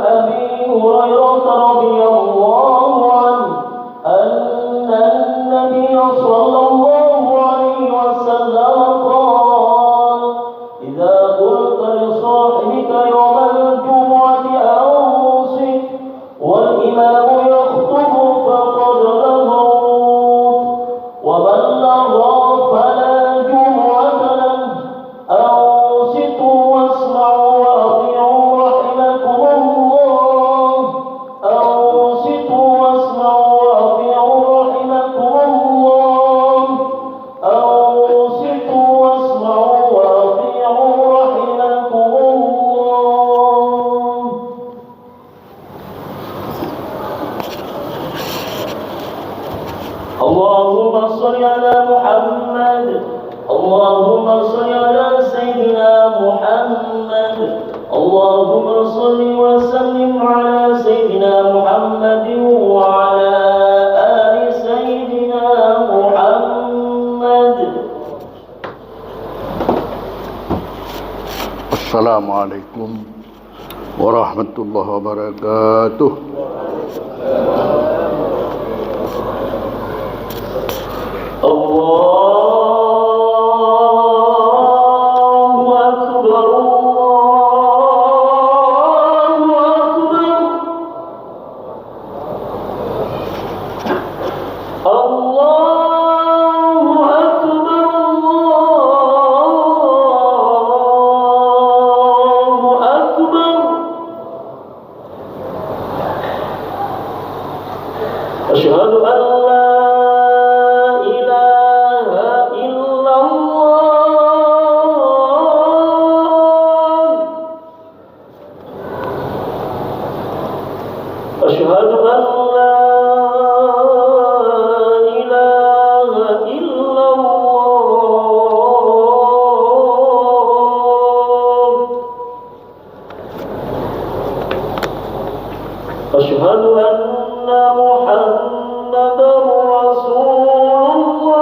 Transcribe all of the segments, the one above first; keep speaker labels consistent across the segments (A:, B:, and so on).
A: أبي هريرة رضي الله عنه أن النبي صلى الله عليه وسلم قال: إذا قلت لصاحبك يوم الجمعة أنصت والإمام يخطب فقد لغوت، ومن لغى فلا جمعة له. أنصتوا واسمعوا وأطيعوا رحمكم الله. أنصتوا واسمعوا وأطيعوا رحمكم الله. أنصتوا واسمعوا وأطيعوا رحمكم الله. اللهم صل على محمد. اللهم صل على سيدنا محمد. اللهم صل وسلم على سيدنا محمد وعلى آل سيدنا محمد.
B: السلام عليكم ورحمة الله وبركاته.
A: الله أكبر. الله أكبر. الله أكبر. الله أكبر. أشهد أن لا إله إلا الله. أشهد أن لا إله إلا الله. أشهد أن محمدا رسول الله.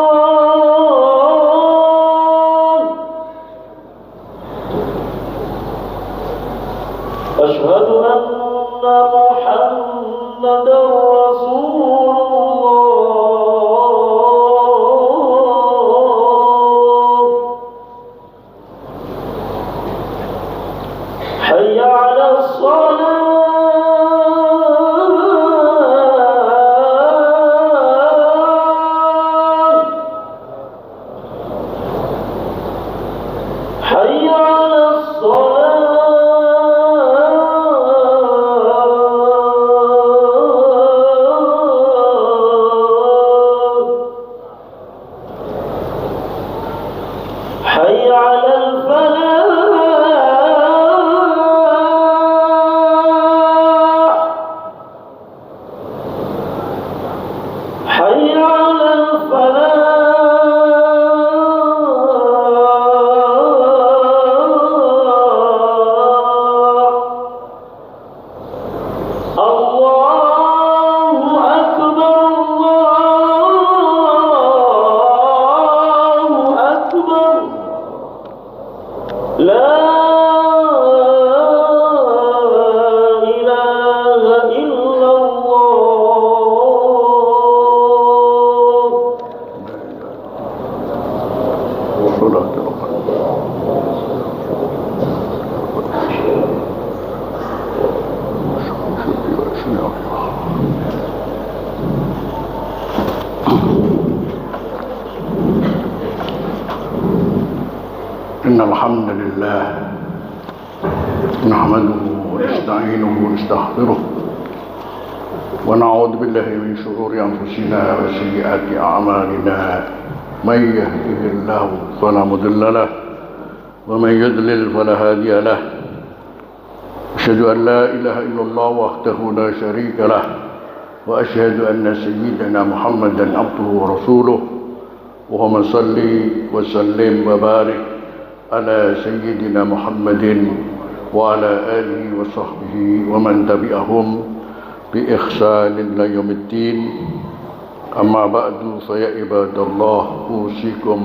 A: أشهد أن محمدا رسول الله. حي على الصلاة. حي على الصلاة. حي على الفلاح. حي على الفلاح. الله أكبر. الله أكبر. لا إله إلا الله.
B: والصلاة إن الحمد لله نحمده ونستعينه ونستغفره ونعوذ بالله من شرور أنفسنا وسيئات أعمالنا. من يهده الله فلا مضل له ومن يضلل فلا هادي له. أشهد أن لا إله إلا الله وحده لا شريك له وأشهد أن سيدنا محمدا عبده ورسوله. اللهم صل وسلم وبارك على سيدنا محمد وعلى آله وصحبه ومن تبعهم بإحسان إلى يوم الدين. أما بعد فيا عباد الله أوصيكم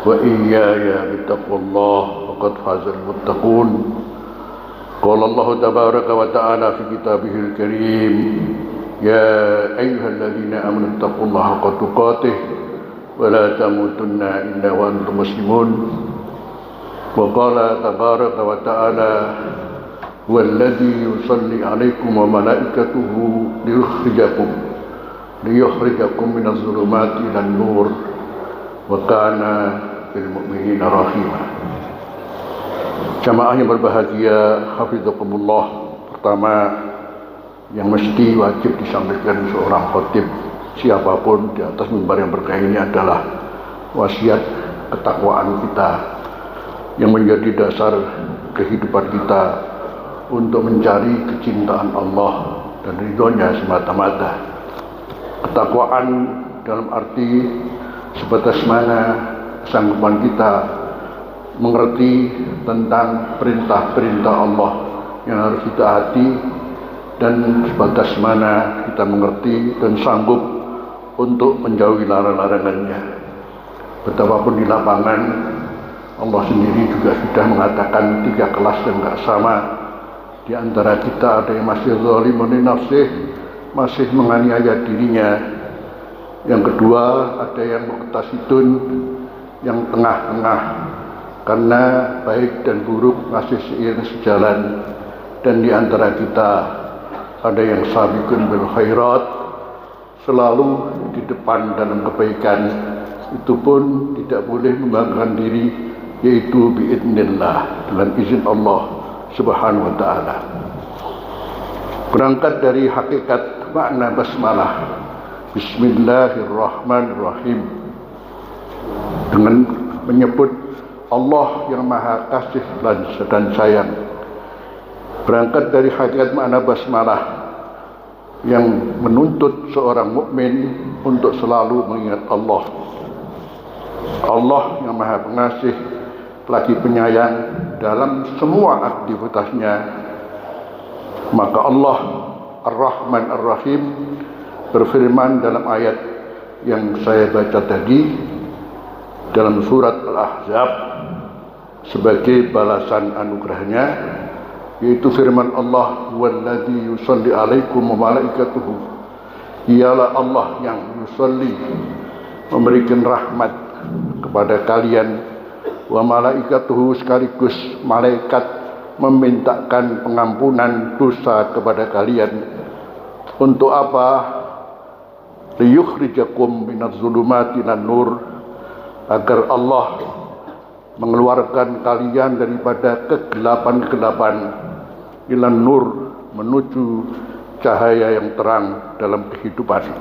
B: وإياي بتقوى الله، فقد فاز المتقون. قال الله تبارك وتعالى في كتابه الكريم يا أيها الذين آمنوا اتقوا الله حق تقاته ولا تموتن إلا وأنتم مسلمون وقال تبارك وتعالى هو الذي يصلي عليكم وملائكته ليخرجكم من الظلمات إلى النور وكان بالمؤمنين رحيما. Jamaah yang berbahagia, hafizakumullah. Pertama, yang mesti wajib disampaikan seorang khatib siapapun di atas mimbar yang berkah ini adalah wasiat ketakwaan kita yang menjadi dasar kehidupan kita untuk mencari kecintaan Allah dan ridhonya semata-mata. Ketakwaan dalam arti sebatas mana kesanggupan kita mengerti tentang perintah-perintah Allah yang harus kita taati dan sebatas mana kita mengerti dan sanggup untuk menjauhi larangan-larangannya. Betapapun di lapangan Allah sendiri juga sudah mengatakan 3 kelas yang tidak sama. Di antara kita ada yang masih zalimun li nafsih, masih menganiaya dirinya. Yang kedua ada yang muqtasidun, yang tengah-tengah, karena baik dan buruk masih seiring sejalan. Dan di antara kita ada yang sabiqun bil khairat, selalu di depan dalam kebaikan. Itu pun tidak boleh membanggakan diri, yaitu biidznillah, dengan izin Allah Subhanahu wa ta'ala. Berangkat dari hakikat makna basmalah, Bismillahirrahmanirrahim, dengan menyebut Allah yang maha kasih dan sayang. Berangkat dari hakikat makna basmalah yang menuntut seorang mukmin untuk selalu mengingat Allah. Allah yang maha pengasih lagi penyayang dalam semua aktivitasnya. Maka Allah Ar-Rahman Ar-Rahim berfirman dalam ayat yang saya baca tadi dalam surat Al-Ahzab sebagai balasan anugerahnya, yaitu firman Allah, "Walladzi yusalli 'alaikum wa malaikatuhu." Ialah Allah yang yusalli, memberikan rahmat kepada kalian, wa malaikatuhu, sekaligus malaikat memintakan pengampunan dosa kepada kalian. Untuk apa? Liyukhrijakum minadz zulumati ilan nur, agar Allah mengeluarkan kalian daripada kegelapan-kegelapan ilan nur, menuju cahaya yang terang dalam kehidupan.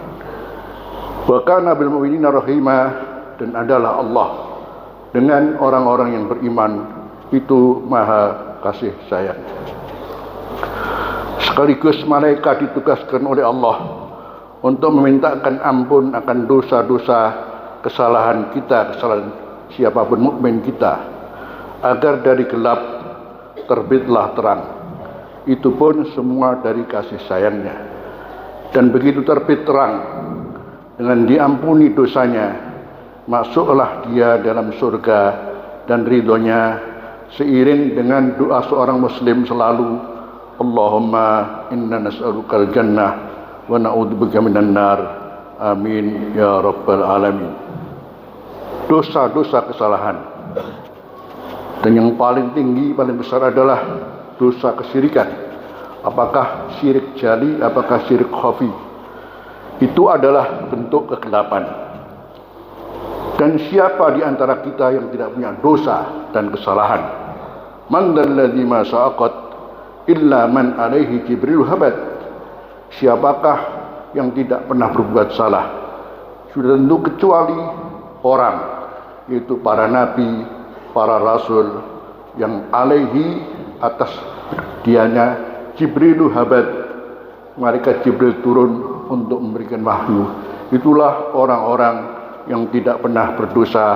B: Wa kana bil mu'minina rahima, dan adalah Allah dengan orang-orang yang beriman itu maha kasih sayang. Sekaligus malaikat ditugaskan oleh Allah untuk memintakan ampun akan dosa-dosa kesalahan kita, kesalahan siapapun mukmin kita, agar dari gelap terbitlah terang. Itu pun semua dari kasih sayangnya. Dan begitu terbit terang, dengan diampuni dosanya, masuklah dia dalam surga dan ridhonya, seiring dengan doa seorang muslim selalu, Allahumma inna nas'alukal jannah wa na'udzubika minan nar, amin ya rabbal alamin. Dosa-dosa kesalahan, dan yang paling tinggi, paling besar adalah dosa kesyirikan. Apakah syirik jali, apakah syirik khafi, itu adalah bentuk kegelapan. Dan siapa di antara kita yang tidak punya dosa dan kesalahan? Man dzalladzi ma sa'aqat illa man alaihi jibril habad. Siapakah yang tidak pernah berbuat salah? Sudah tentu kecuali orang, yaitu para nabi, para rasul, yang alaihi, atas dianya, Jibrilu habad, malaikat Jibril turun untuk memberikan wahyu. Itulah orang-orang yang tidak pernah berdosa,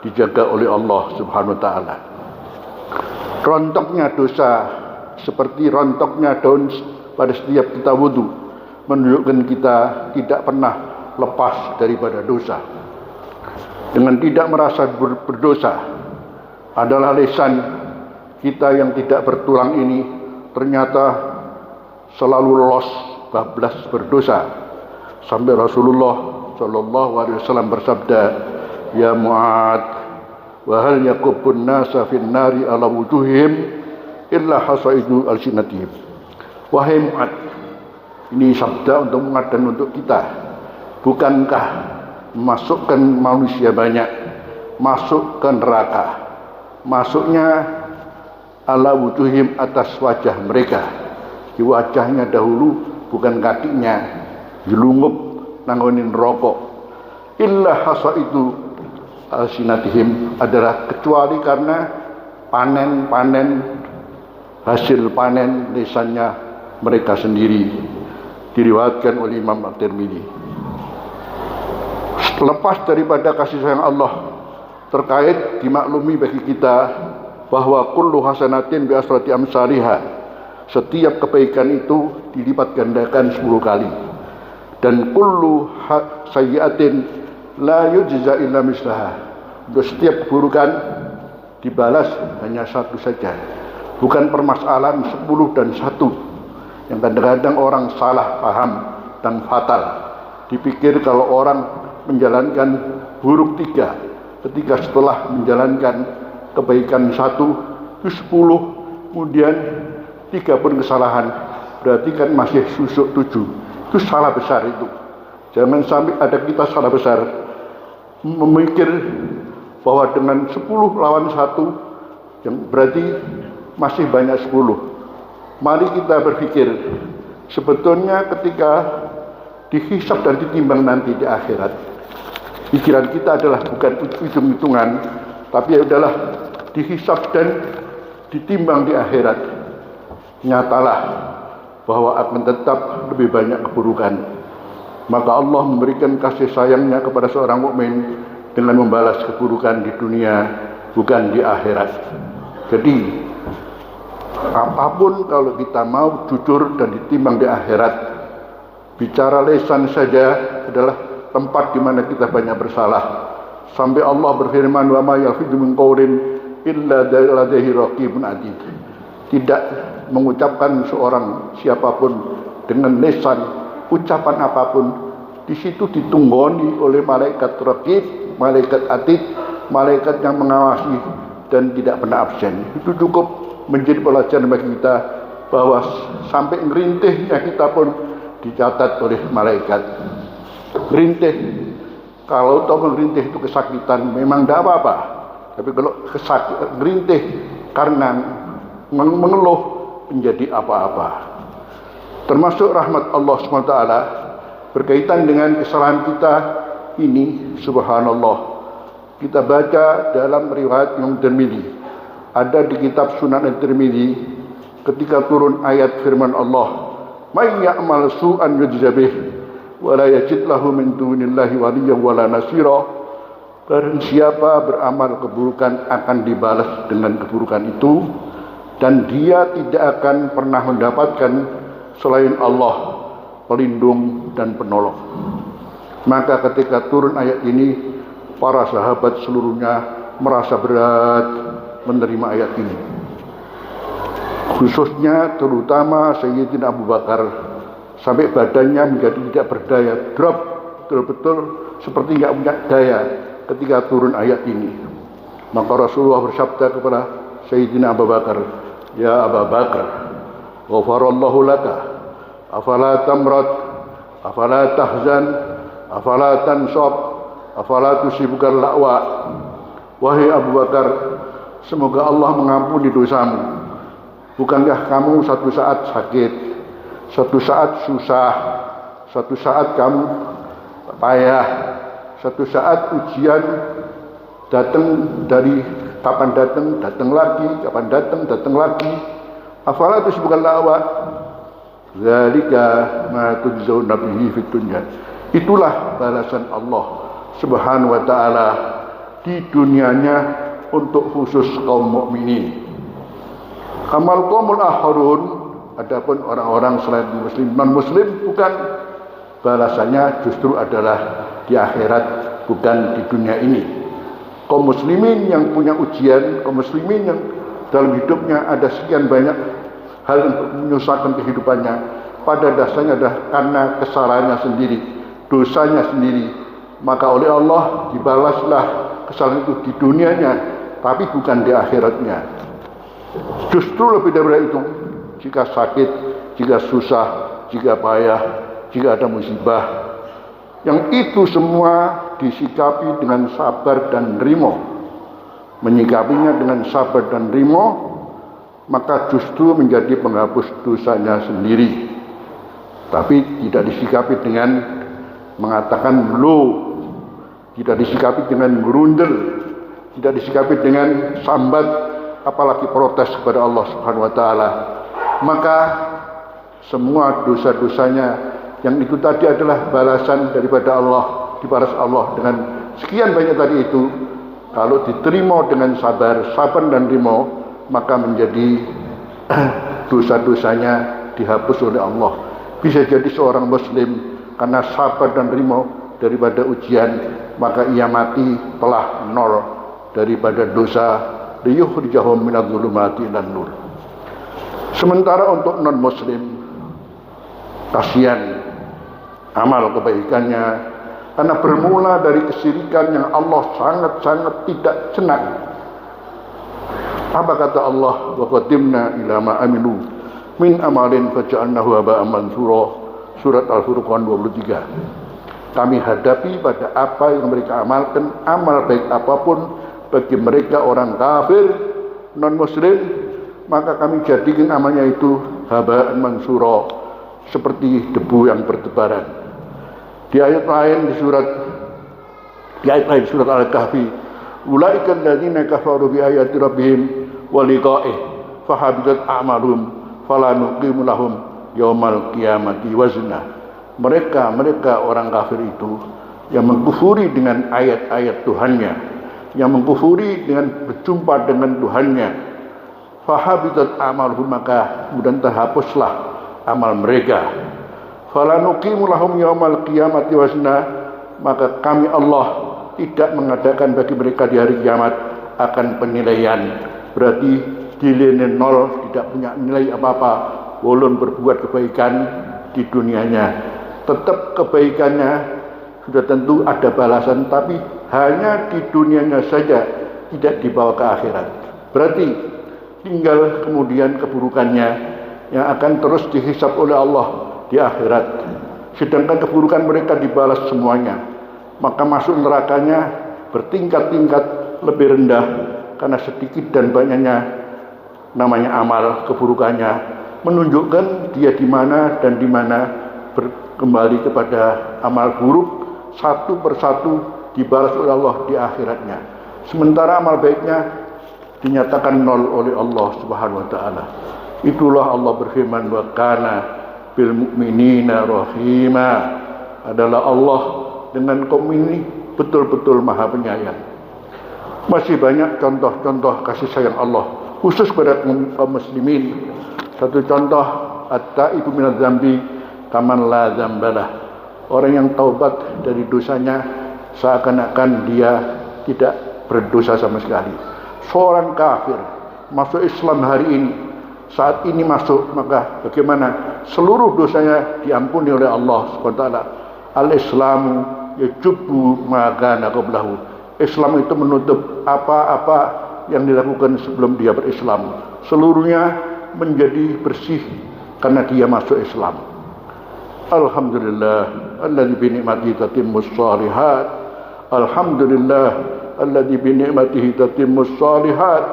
B: dijaga oleh Allah Subhanahu wa ta'ala. Rontoknya dosa seperti rontoknya daun pada setiap kita wudu, menunjukkan kita tidak pernah lepas daripada dosa. Dengan tidak merasa berdosa adalah lisan kita yang tidak bertulang ini ternyata selalu lolos, bablas berdosa. Sampai Rasulullah Shallallahu Alaihi Wasallam bersabda, ya Mu'ad, wa hal yakubun nasa fin nari ala wujuhim illa hasaidu alsinatihim. Wahai Mu'ad, ini sabda untuk Mu'ad dan untuk kita. Bukankah memasukkan manusia banyak masuk ke neraka, masuknya ala wujuhim, atas wajah mereka, di wajahnya dahulu, bukan kakinya, jelungup nangonin rokok. Illa hasaidu alsinatihim, adalah kecuali karena panen hasil panen lisannya mereka sendiri. Diriwayatkan oleh Imam At-Tirmidzi. Lepas daripada kasih sayang Allah terkait, dimaklumi bagi kita bahwa kullu hasanatin bi asrati amsalihha, setiap kebaikan itu dilipat gandakan 10 kali, dan kullu sayyi'atin la yujza illa mislaha, untuk setiap keburukan dibalas hanya satu saja. Bukan permasalahan 10 dan 1 yang kadang-kadang orang salah paham dan fatal. Dipikir kalau orang menjalankan buruk 3, ketika setelah menjalankan kebaikan 1 itu 10, kemudian 3 pun kesalahan, berarti kan masih susuk 7. Itu salah besar itu. Jangan sampai ada kita salah besar memikir bahwa dengan 10 lawan 1 yang berarti masih banyak 10. Mari kita berpikir, sebetulnya ketika dihisab dan ditimbang nanti di akhirat, pikiran kita adalah bukan hitung-hitungan, tapi adalah dihisab dan ditimbang di akhirat. Nyatalah bahwa akan tetap lebih banyak keburukan. Maka Allah memberikan kasih sayangnya kepada seorang mukmin dengan membalas keburukan di dunia, bukan di akhirat. Jadi apapun kalau kita mau jujur dan ditimbang di akhirat, bicara lisan saja adalah tempat di mana kita banyak bersalah. Sampai Allah berfirman, wa ma yalfidu min qawlin illa ladaihi raqibun atid. Tidak mengucapkan seorang siapapun dengan lisan ucapan apapun, di situ ditunggoni oleh malaikat raqib, malaikat atid, malaikat yang mengawasi dan tidak pernah absen. Itu cukup menjadi pelajaran bagi kita bahwa sampai ngerintihnya kita pun dicatat oleh malaikat. Ngerintih, kalau tahu ngerintih itu kesakitan memang tidak apa-apa, tapi kalau ngerintih karena mengeluh menjadi apa-apa. Termasuk rahmat Allah SWT berkaitan dengan kesalahan kita ini, subhanallah. Kita baca dalam riwayat Imam Tirmidzi, ada di kitab Sunan At-Tirmidzi, ketika turun ayat firman Allah, may ya'mal su'an yujza bih wa la yajid lahu min dunillahi waliyyan wala nasira. Barang siapa beramal keburukan akan dibalas dengan keburukan itu, dan dia tidak akan pernah mendapatkan selain Allah pelindung dan penolong. Maka ketika turun ayat ini, para sahabat seluruhnya merasa berat menerima ayat ini. Khususnya terutama Sayyidina Abu Bakar, sampai badannya menjadi tidak berdaya, drop, betul-betul seperti tidak punya daya ketika turun ayat ini. Maka Rasulullah bersabda kepada Sayyidina Abu Bakar, ya Abu Bakar, ghafarallahu laka, afala tamrat, afala tahzan, afala tansab, afala tusibukal la'wa. Wahai Abu Bakar, semoga Allah mengampuni dosamu. Bukankah kamu satu saat sakit, satu saat susah, satu saat kamu payah, satu saat ujian datang dari kapan datang lagi, kapan datang lagi. Afala tusibukal la'wa. Zalika ma tujzauna bihi fid dunya. Itulah balasan Allah Subhanahu wa taala di dunianya untuk khusus kaum mukminin. Amal qaumul akharun, adapun orang-orang selain muslim, non muslim, bukan, balasannya justru adalah di akhirat, bukan di dunia ini. Kaum muslimin yang punya ujian, kaum muslimin yang dalam hidupnya ada sekian banyak hal untuk menyusahkan kehidupannya, pada dasarnya adalah karena kesalahannya sendiri, dosanya sendiri. Maka oleh Allah dibalaslah kesalahan itu di dunianya, tapi bukan di akhiratnya. Justru lebih daripada itu, jika sakit, jika susah, jika payah, jika ada musibah, yang itu semua disikapi dengan sabar dan rimo, menyikapinya dengan sabar dan rimo, maka justru menjadi penghapus dosanya sendiri. Tapi tidak disikapi dengan mengatakan lo, tidak disikapi dengan gerundel, tidak disikapi dengan sambat, apalagi protes kepada Allah Subhanahu wa taala. Maka semua dosa-dosanya yang itu tadi adalah balasan daripada Allah, dibalas Allah dengan sekian banyak tadi itu, kalau diterima dengan sabar dan rimo, maka menjadi dosa-dosanya dihapus oleh Allah. Bisa jadi seorang muslim karena sabar dan rimo daripada ujian, maka ia mati telah nol daripada dosa, liyukhrijahum minadh-dhulumati ilan nur. Sementara untuk non muslim, kasihan amal kebaikannya, karena bermula dari kesyirikan yang Allah sangat-sangat tidak senang. Apa kata Allah? Wa qadimna ila ma amilu min amalin faja'alnahu haba'an mansura. Surat Al-Furqan 23. Kami hadapi pada apa yang mereka amalkan, amal baik apapun bagi mereka orang kafir, non muslim, maka kami jadikan amalnya itu haba'an mansura, seperti debu yang bertebaran. Di ayat lain surat Al-Kahfi, ulaika alladziina kafaru bi ayati rabbihim wa liqa'ih fahabitat a'maluhum fala nuqimu lahum yaumal qiyamati wazna. Mereka orang kafir itu yang mengkufuri dengan ayat-ayat Tuhannya, yang mengkufuri dengan berjumpa dengan Tuhannya, fahabitat a'maluhum, maka kemudian terhapuslah amal mereka. Fala nuqimu lahum yaumal qiyamati wazna, maka kami Allah tidak mengadakan bagi mereka di hari kiamat akan penilaian. Berarti nilai nol, tidak punya nilai apa-apa, walaupun berbuat kebaikan di dunianya. Tetap kebaikannya sudah tentu ada balasan, tapi hanya di dunianya saja, tidak dibawa ke akhirat. Berarti tinggal kemudian keburukannya yang akan terus dihisab oleh Allah di akhirat. Sedangkan keburukan mereka dibalas semuanya, maka masuk nerakanya bertingkat-tingkat lebih rendah, karena sedikit dan banyaknya namanya amal keburukannya menunjukkan dia di mana dan di mana kembali kepada amal buruk, satu persatu dibalas oleh Allah di akhiratnya. Sementara amal baiknya dinyatakan nol oleh Allah Subhanahu wa taala. Itulah Allah berfirman, wa kana bil mu'minina rahima. Adalah Allah dengan kaum ini betul-betul maha penyayang. Masih banyak contoh-contoh kasih sayang Allah khusus pada kaum muslimin. Satu contoh, at-taibu minadz dzambi kaman la dzambalah. Orang yang taubat dari dosanya seakan-akan dia tidak berdosa sama sekali. Seorang kafir masuk Islam hari ini, saat ini masuk, maka bagaimana seluruh dosanya diampuni oleh Allah SWT. Al-Islamu yajubu ma kana qablahu. Islam itu menutup apa-apa yang dilakukan sebelum dia berislam. Seluruhnya menjadi bersih karena dia masuk Islam. Alhamdulillah alladzi bi ni'matihi tatimmus shalihat. Alhamdulillah alladzi bi ni'matihi tatimmus shalihat.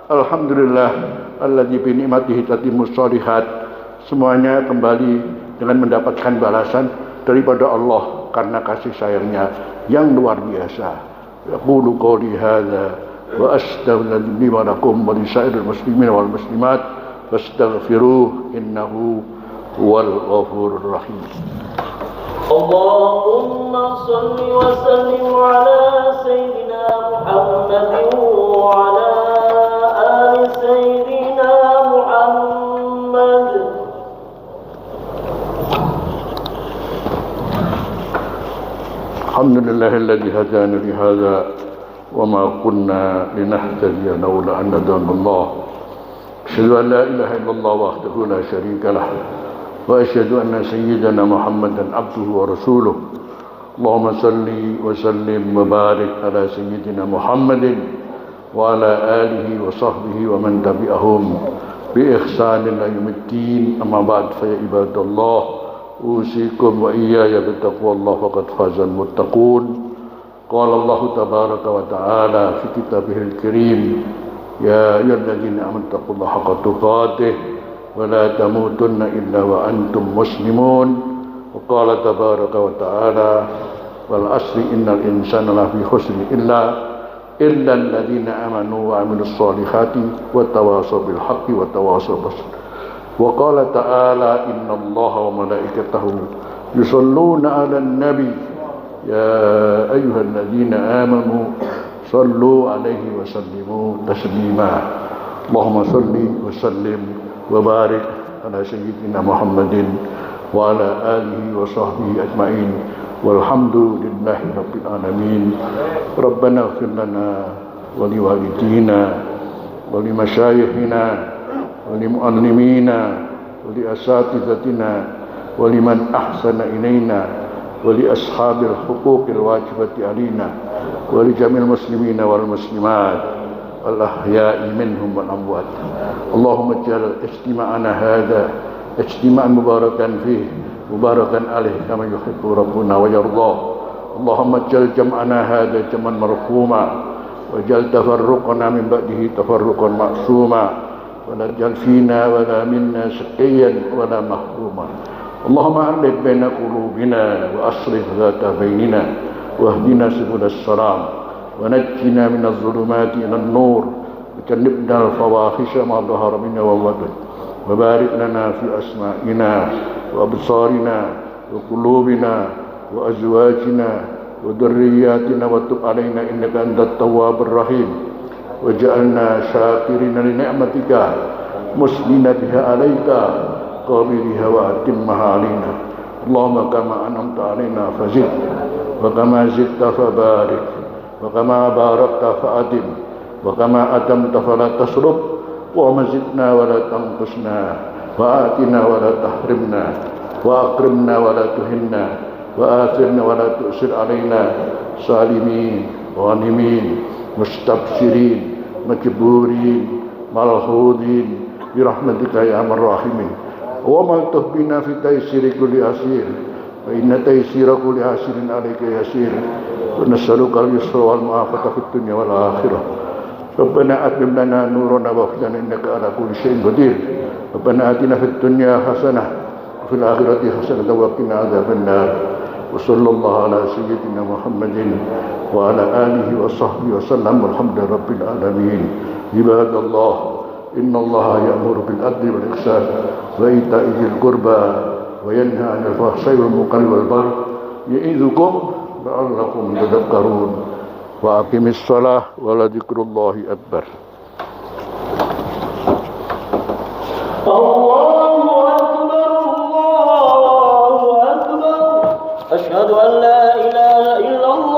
B: Alhamdulillah alladzi bi ni'matihi tatimmus shalihat. Semuanya kembali dengan mendapatkan balasan daripada Allah karena kasih sayangnya yang luar biasa. Yaqulu qawli hadza wa astaghfiru li wa lakum wa li sa'iril muslimin wal muslimat fastaghfiruh innahu huwal ghafurur rahim.
A: Allahumma salli wa sallim ala sayyidina Muhammadin wa ala ali sayyidina Muhammad.
B: Alhamdulillahilladzi hadana li hadza wa ma kunna linahtadiya laula an hadana Allah. أشهد أن لا إله إلا الله وحده لا شريك له وأشهد أن سيدنا محمدا عبده ورسوله اللهم صل وسلم وبارك على سيدنا محمد وعلى آله وصحبه ومن تبعهم بإحسان إلى يوم الدين. أما بعد فيا عباد الله أوصيكم وإياي بتقوى الله فقد فاز المتقون. قال الله تبارك وتعالى في كتابه الكريم يا أيها الذين آمنوا اتقوا الله حق تقاته ولا تموتن إلا وأنتم مسلمون. وقال تبارك وتعالى والعصر إن الإنسان لفي خسر إلا الذين آمنوا وعملوا الصالحات وتواصوا بالحق وتواصوا بالصبر. وقال تعالى إن الله وملائكته يصلون على النبي يا أيها الذين آمنوا صلوا عليه وسلموا تسليما. اللهم صل وسلم وبارك على سيدنا محمد وعلى آله وصحبه أجمعين والحمد لله رب العالمين. ربنا اغفر لنا ولوالدينا ولمشايخنا ولمعلمينا ولأساتذتنا ولمن أحسن إلينا ولأصحاب الحقوق الواجبة علينا ولجميع المسلمين والمسلمات الأحياء منهم والأموات. اللهم اجعل اجتماعنا هذا اجتماعا مباركا فيه مباركا عليه كما يحب ربنا ويرضى. اللهم اجعل جمعنا هذا جمعا مرحوما واجعل تفرقنا من بعده تفرقا معصوما ولا تجعل فينا ولا منا شقيا ولا محروما. اللهم ألف بين قلوبنا وأصلح ذات بيننا واهدنا سبل السلام ونجنا من الظلمات إلى النور وجنبنا الفواحش ما ظهر منا وما بطن وبارك لنا في أسمائنا وأبصارنا وقلوبنا وأزواجنا وذرياتنا وتب علينا إنك أنت التواب الرحيم وجعلنا شاكرين لنعمتك مسلمين بها عليك قابلها وأتمها علينا. اللهم كما أنعمت علينا فزد وكما زدت فبارك وكما باركت فأدم وكما أدمت فلا تسرب اللهم زدنا ولا تنقصنا وآتنا ولا تحرمنا وأكرمنا ولا تهنا وآثرنا ولا تؤثر علينا سالمين غانمين مستبشرين مجبورين ملحوظين برحمتك يا أرحم الراحمين. وما تهبنا في تيسير كل عسير فإن تيسير كل عسير عليك يسير ونسألك اليسر والمعافاة في الدنيا والآخرة. ربنا أتمم لنا نورنا واغفر لنا إنك على كل شيء قدير. ربنا آتنا في الدنيا حسنة وفي الآخرة حسنة وقنا عذاب النار. وصلى الله على سيدنا محمد وعلى آله وصحبه وسلم والحمد لله رب العالمين. عباد الله إن الله يأمر بالعدل والإحسان وإيتاء ذي القربى وينهى عن الفحشاء والمنكر والبغي يعظكم لعلكم تذكرون. وأقم الصلاة ولذكر الله أكبر.
A: الله أكبر الله أكبر أشهد أن لا إله إلا الله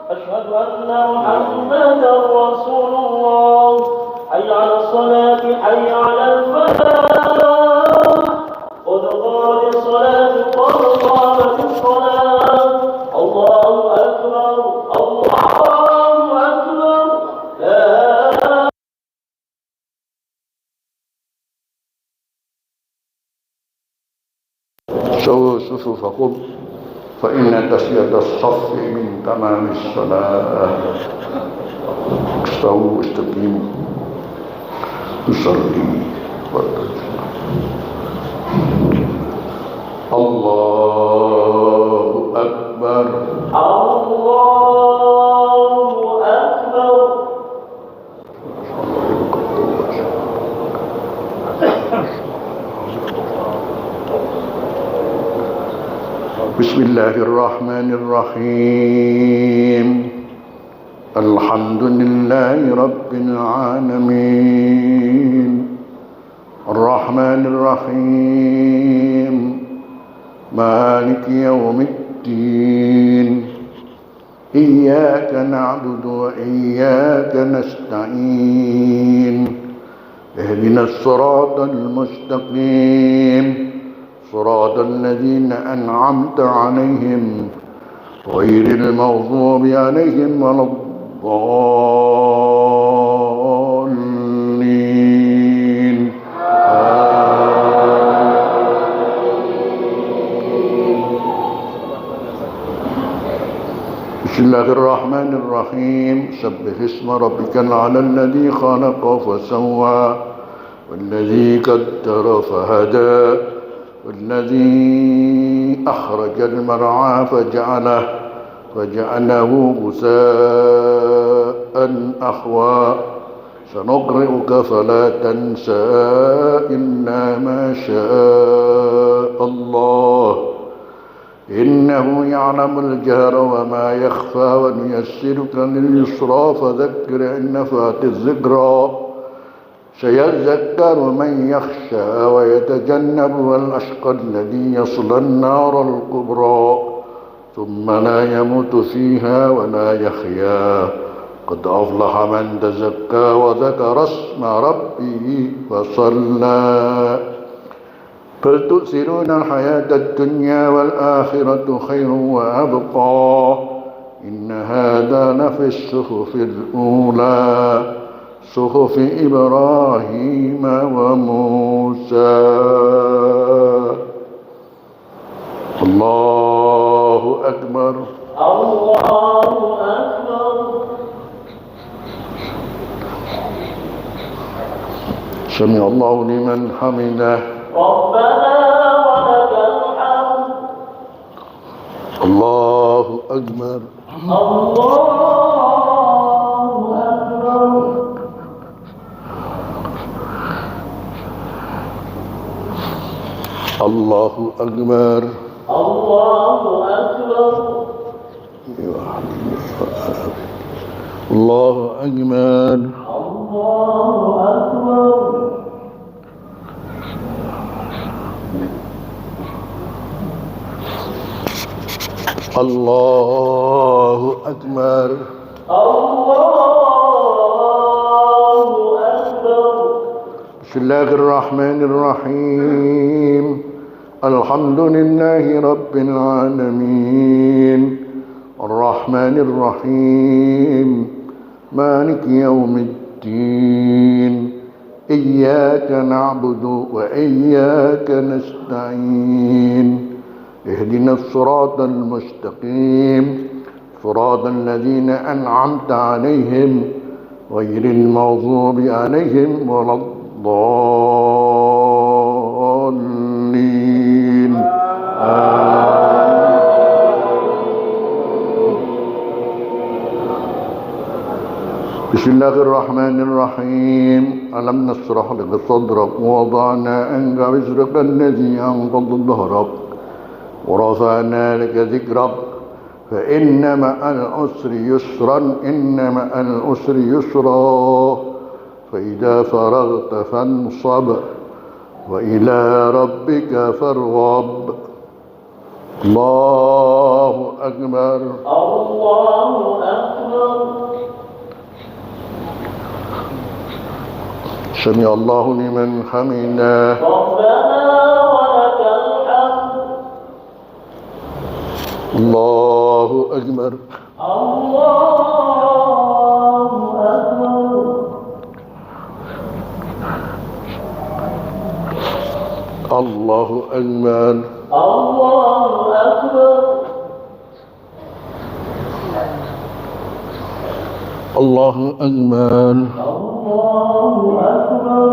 A: أشهد أن محمدا رسول الله. حي على الصلاة حي على الفلاح قد قامت الصلاة قد قامت الصلاة. الله أكبر الله أكبر لا
B: سووا صفوفكم فإن تسوية الصف من تمام الصلاة. استووا استقيموا تصلي الله أكبر
A: الله أكبر.
B: بسم الله الرحمن الرحيم. الحمد لله رب العالمين الرحمن الرحيم مالك يوم الدين إياك نعبد وإياك نستعين اهدنا الصراط المستقيم صراط الذين أنعمت عليهم غير المغضوب عليهم ولا الضالين. بسم الله الرحمن الرحيم. سبح اسم ربك الأعلى الذي خلق فسوى والذي قدر فهدى والذي أخرج المرعى فجعله غثاء أحوى سنقرئك فلا تنسى إلا ما شاء الله إنه يعلم الجهر وما يخفى ونيسرك لليسرى فذكر إن نفعت الذكرى سيذكر من يخشى ويتجنبها الأشقى الذي يصلى النار الكبرى ثم لا يموت فيها ولا يحيا قد أفلح من تزكى وذكر اسم ربه فصلى بل تؤثرون الحياة الدنيا والآخرة خير وأبقى إن هذا لفي الصحف الأولى صحف إبراهيم وموسى. الله أكبر.
A: الله أكبر.
B: سمع الله لمن حمده.
A: ربنا ولك الحمد.
B: الله أكبر.
A: الله أكبر.
B: الله أكبر.
A: الله أكبر.
B: الله أكبر.
A: الله أكبر.
B: الله أكبر.
A: الله أكبر.
B: بسم الله الرحمن الرحيم. الحمد لله رب العالمين الرحمن الرحيم مالك يوم الدين إياك نعبد وإياك نستعين اهدنا الصراط المستقيم صراط الذين أنعمت عليهم غير المغضوب عليهم ولا الضالين. بسم الله الرحمن الرحيم. ألم نشرح لك صدرك ووضعنا عنك وزرك الذي أنقض ظهرك ورفعنا لك ذكرك فإن مع العسر يسرا إن مع العسر يسرا فإذا فرغت فانصب وإلى ربك فارغب. الله أكبر.
A: الله أكبر.
B: سمع الله لمن حمده.
A: ربنا ولك الحمد.
B: الله أكبر.
A: الله أكبر.
B: الله أكبر.
A: الله أكبر.
B: الله أكبر.
A: الله أكبر.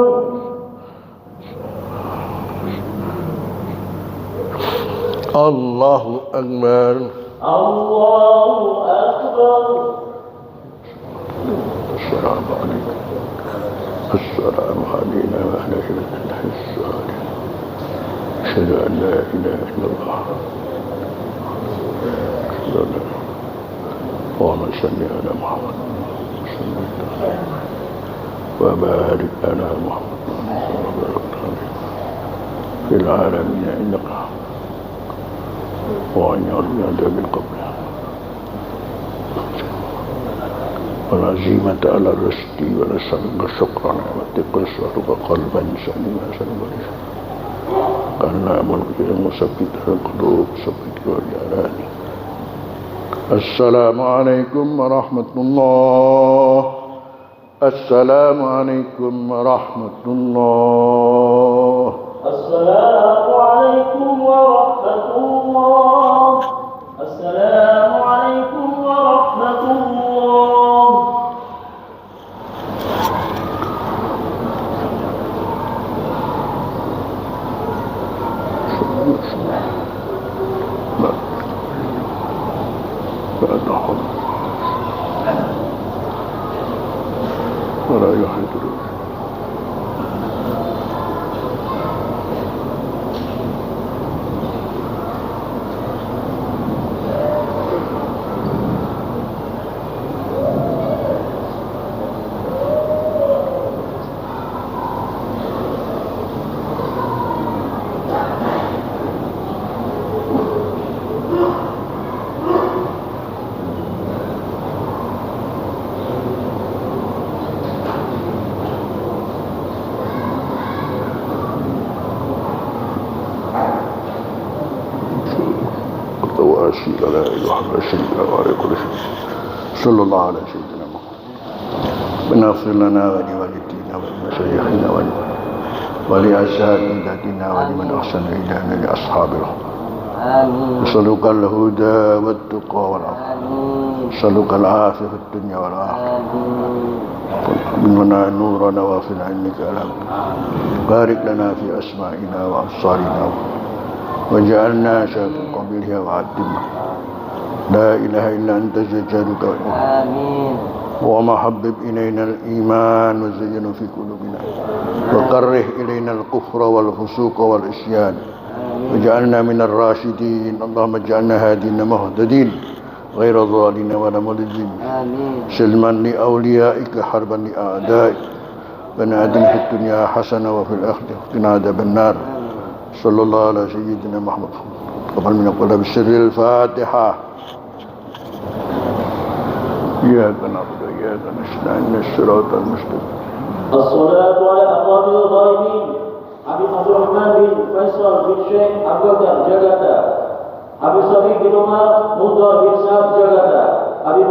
B: الله أكبر.
A: الله أكبر.
B: السلام عليكم. السلام علينا وعلى عباد الله الصالحين. أشهد أن لا إله إلا الله. اللهم صل على محمد وبارك على محمد في العالمين إنك وأن يرضى بالقبل والعزيمة على الرشد ونسألك شكر نعمتك ونسألك قلبا سليما سليما قلنا ملك المثبت القلوب ثبت والجلال. السلام عليكم ورحمة الله. السلام عليكم ورحمة الله.
A: السلام عليكم ورحمة الله. السلام عليكم ورحمة الله.
B: ولا يحيط به. لا إله إلا شيء وعلى كل شيء. صلى الله على سيدنا محمد. ربنا اغفر لنا ولوالدينا ولمشايخنا ولأساتذتنا ولمن أحسن إلينا لأصحابنا. نسألك الهدى والتقى والعفو. نسألك العافية في الدنيا والآخرة. مننا نورنا وفي علمك بارك لنا في أسمائنا وأبصارنا وجعلنا شاكر قبلها وعدمنا. لا إله إلا أنت جدك آمين. وما حبب إلينا الإيمان وزينه في قلوبنا وكره إلينا الكفر والفسوق والعصيان وجعلنا من الراشدين. اللهم اجعلنا هادين مهتدين غير ضالين ولا مضلين. سلما لأوليائك حربا لأعدائك. ربنا آتنا في الدنيا حسنة وفي الآخرة قنا عذاب النار. صلى الله على سيدنا محمد. قبل من قول بسر الفاتحة. إياك نعبد وإياك نستعين الصراط المستقيم.
A: الصلاة على أقوام الغائبين Habib Abdul Rahman bin Faisal bin Sheikh Abdul Jakarta, Habib Syafiq bin Umar Mudhar bin Sa'ad Jakarta.